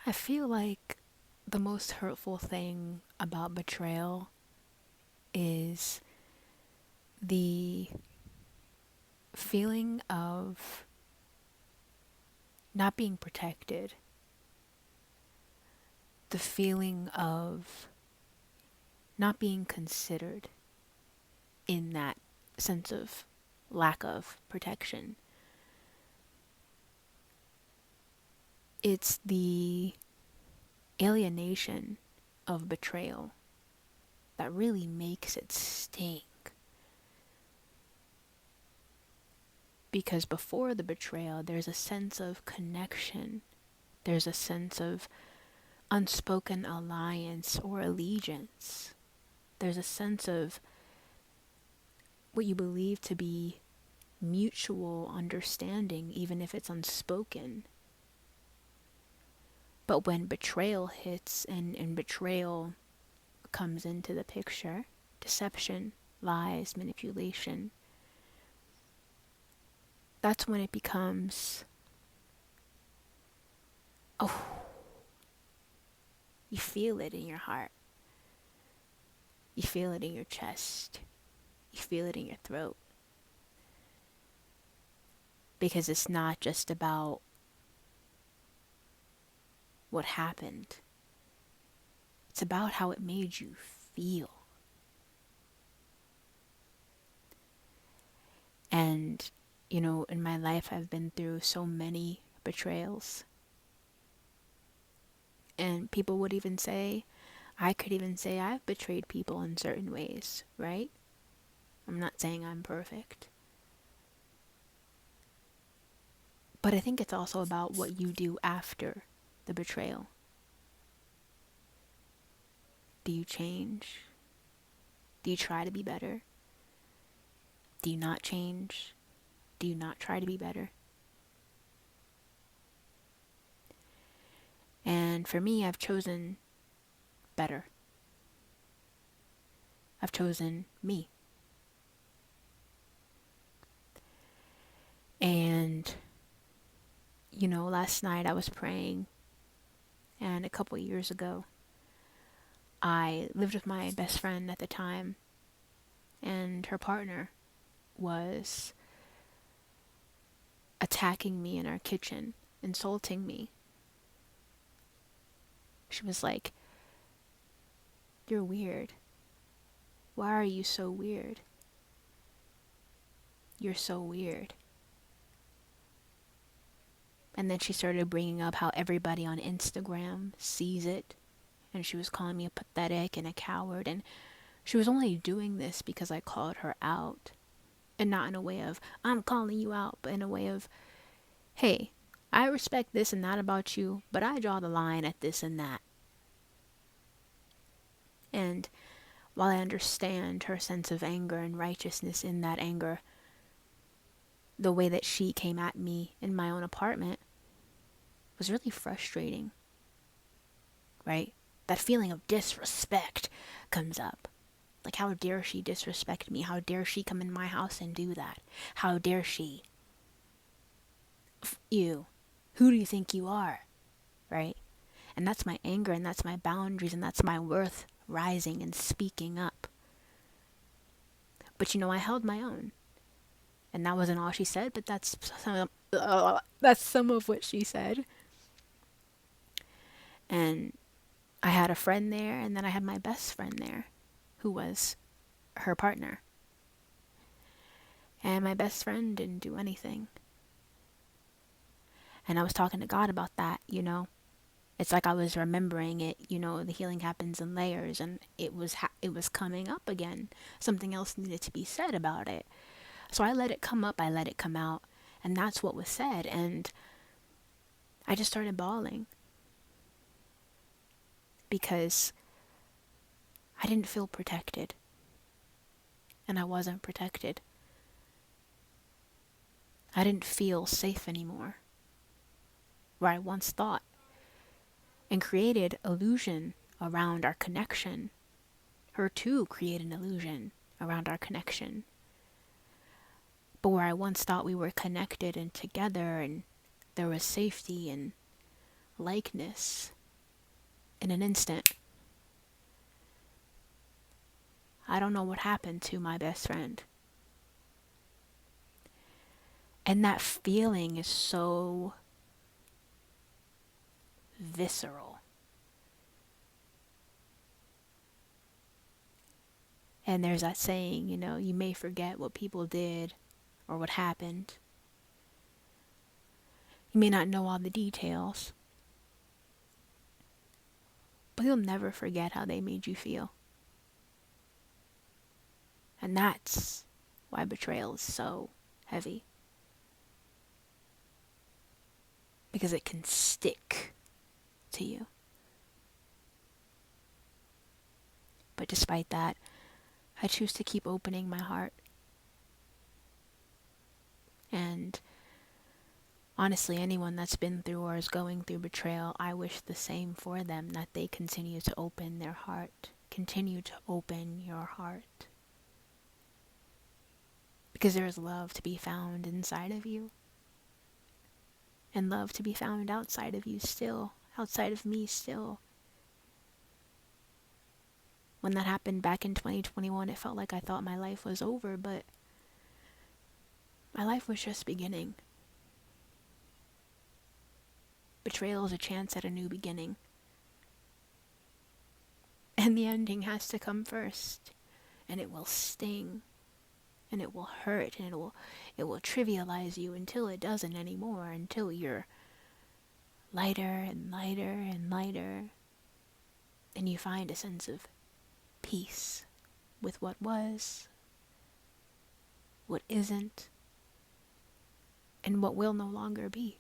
I feel like the most hurtful thing about betrayal is the feeling of not being protected, the feeling of not being considered in that sense of lack of protection. It's the alienation of betrayal that really makes it sting. Because before the betrayal, there's a sense of connection, there's a sense of unspoken alliance or allegiance, there's a sense of what you believe to be mutual understanding, even if it's unspoken. But when betrayal hits and betrayal comes into the picture, deception, lies, manipulation, that's when it becomes, oh, you feel it in your heart. You feel it in your chest. You feel it in your throat. Because it's not just about what happened, it's about how it made you feel. And, in my life, I've been through so many betrayals. And people would even say, I could even say I've betrayed people in certain ways, right? I'm not saying I'm perfect. But I think it's also about what you do after the betrayal. Do you change? Do you try to be better? Do you not change? Do you not try to be better? And for me, I've chosen better. I've chosen me. And, last night I was praying, and a couple of years ago, I lived with my best friend at the time, and her partner was attacking me in our kitchen, insulting me. She was like, "You're weird. Why are you so weird? You're so weird." And then she started bringing up how everybody on Instagram sees it. And she was calling me a pathetic and a coward. And she was only doing this because I called her out. And not in a way of, I'm calling you out, but in a way of, hey, I respect this and that about you, but I draw the line at this and that. And while I understand her sense of anger and righteousness in that anger, the way that she came at me in my own apartment was really frustrating, right? That feeling of disrespect comes up. Like, how dare she disrespect me? How dare she come in my house and do that? How dare she? You. Who do you think you are? Right? And that's my anger, and that's my boundaries, and that's my worth rising and speaking up. But I held my own. And that wasn't all she said, but that's some of what she said. And I had a friend there, and then I had my best friend there, who was her partner. And my best friend didn't do anything. And I was talking to God about that. It's like I was remembering it. The healing happens in layers, and it was coming up again. Something else needed to be said about it. So I let it come up, I let it come out, and that's what was said. And I just started bawling because I didn't feel protected, and I wasn't protected. I didn't feel safe anymore, where I once thought, and created illusion around our connection. Her too created an illusion around our connection. But where I once thought we were connected and together and there was safety and likeness in an instant. I don't know what happened to my best friend. And that feeling is so visceral. And there's that saying, you may forget what people did or what happened. You may not know all the details, but you'll never forget how they made you feel. And that's why betrayal is so heavy. Because it can stick to you. But despite that, I choose to keep opening my heart. And honestly, anyone that's been through or is going through betrayal, I wish the same for them, that they continue to open their heart. Continue to open your heart. Because there is love to be found inside of you. And love to be found outside of you still. Outside of me still. When that happened back in 2021, it felt like I thought my life was over, but my life was just beginning. Betrayal is a chance at a new beginning. And the ending has to come first. And it will sting. And it will hurt. And it will trivialize you until it doesn't anymore. Until you're lighter and lighter and lighter. And you find a sense of peace with what was, what isn't, and what will no longer be.